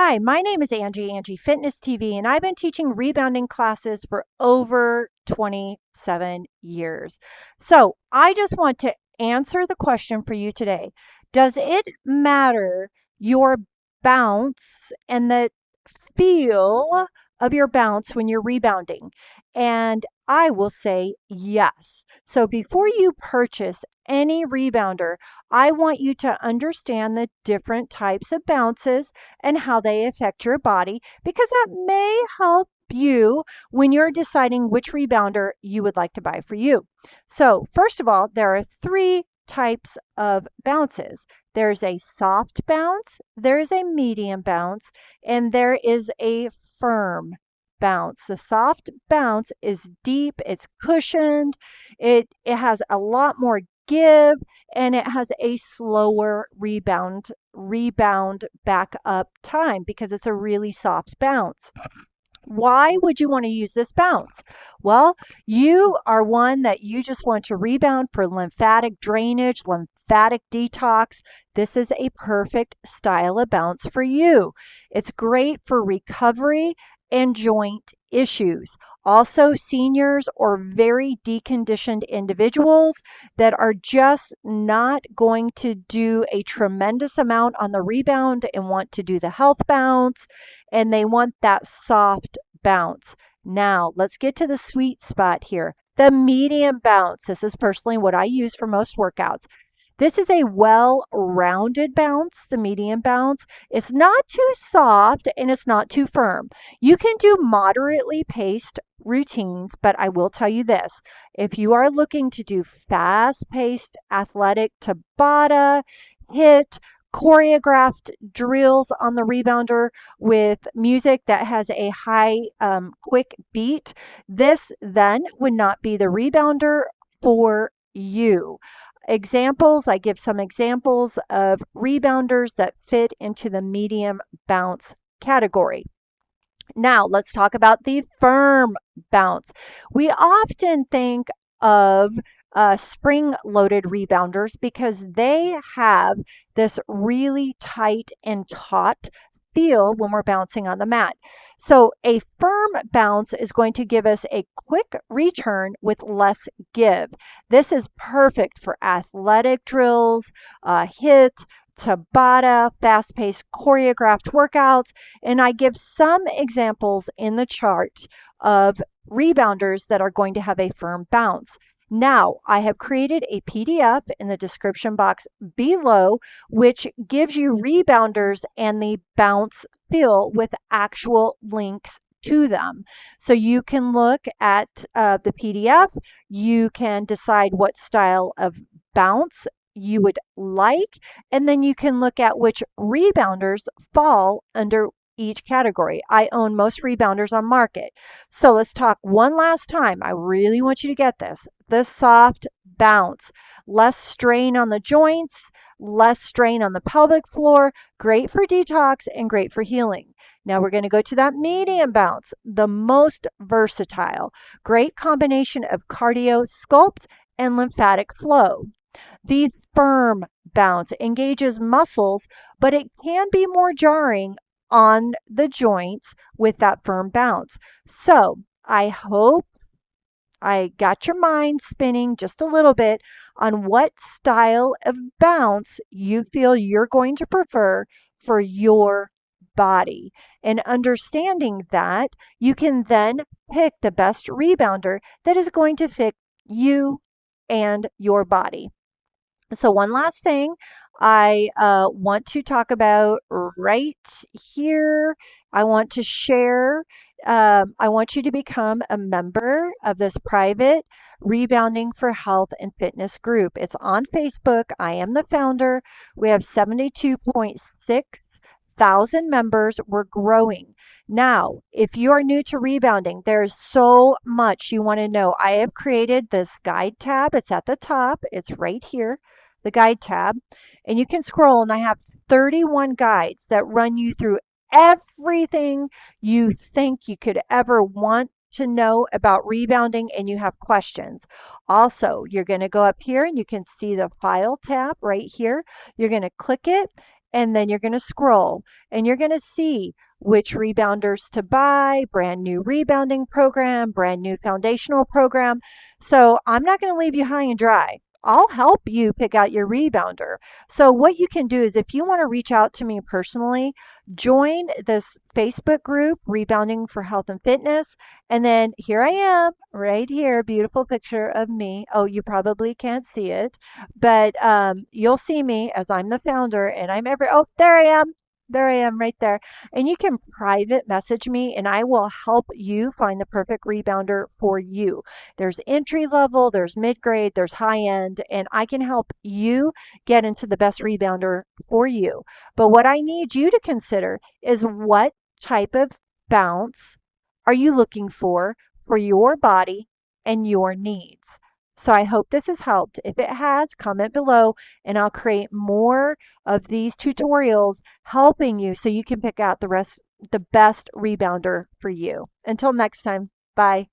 Hi, my name is AngieFitnessTV, and I've been teaching rebounding classes for over 27 years. So I just want to answer the question for you today. Does it matter your bounce and the feel of your bounce when you're rebounding? And I will say yes. So before you purchase any rebounder, I want you to understand the different types of bounces and how they affect your body because that may help you when you're deciding which rebounder you would like to buy for you. So, first of all, there are three types of bounces. There's a soft bounce, there's a medium bounce, and there is a firm bounce. The soft bounce is deep, it's cushioned, it has a lot more give, and it has a slower rebound back up time because it's a really soft bounce. Why would you want to use this bounce? Well, you are one that you just want to rebound for lymphatic drainage, lymphatic detox. This is a perfect style of bounce for you. It's great for recovery and joint issues. Also, seniors or very deconditioned individuals that are just not going to do a tremendous amount on the rebound and want to do the health bounce, and they want that soft bounce. Now, let's get to the sweet spot here. The medium bounce. This is personally what I use for most workouts. This is a well-rounded bounce, the medium bounce. It's not too soft and it's not too firm. You can do moderately paced routines, but I will tell you this. If you are looking to do fast-paced athletic Tabata, HIIT, choreographed drills on the rebounder with music that has a high, quick beat, this then would not be the rebounder for you. Examples, I give some examples of rebounders that fit into the medium bounce category. Now, let's talk about the firm bounce. We often think of spring-loaded rebounders because they have this really tight and taut feel when we're bouncing on the mat. So a firm bounce is going to give us a quick return with less give. This is perfect for athletic drills, HIIT, Tabata, fast-paced choreographed workouts, and I give some examples in the chart of rebounders that are going to have a firm bounce. Now, I have created a PDF in the description box below, which gives you rebounders and the bounce feel with actual links to them. So you can look at the PDF, you can decide what style of bounce you would like, and then you can look at which rebounders fall under each category. I own most rebounders on market. So let's talk one last time. I really want you to get this. The soft bounce. Less strain on the joints, less strain on the pelvic floor, great for detox and great for healing. Now we're going to go to that medium bounce, the most versatile. Great combination of cardio, sculpt, and lymphatic flow. The firm bounce engages muscles, but it can be more jarring on the joints with that firm bounce. So I hope I got your mind spinning just a little bit on what style of bounce you feel you're going to prefer for your body. And understanding that, you can then pick the best rebounder that is going to fit you and your body. So one last thing I want to talk about right here. I want to share. I want you to become a member of this private Rebounding for Health and Fitness group. It's on Facebook. I am the founder. We have 72.6 thousand members. We're growing. Now, if you are new to rebounding, there's so much you want to know. I have created this guide tab. It's at the top. It's right here, the guide tab. And you can scroll, and I have 31 guides that run you through everything you think you could ever want to know about rebounding and you have questions. Also, you're going to go up here and you can see the file tab right here. You're going to click it and then you're going to scroll and you're going to see which rebounders to buy, brand new rebounding program, brand new foundational program. So I'm not going to leave you high and dry. I'll help you pick out your rebounder. So what you can do is if you want to reach out to me personally, join this Facebook group, Rebounding for Health and Fitness. And then here I am, right here, beautiful picture of me. Oh, you probably can't see it, but you'll see me as I'm the founder and oh, there I am. There I am right there. And you can private message me and I will help you find the perfect rebounder for you. There's entry level, there's mid grade, there's high end, and I can help you get into the best rebounder for you. But what I need you to consider is what type of bounce are you looking for your body and your needs? So I hope this has helped. If it has, comment below and I'll create more of these tutorials helping you so you can pick out the best rebounder for you. Until next time, bye.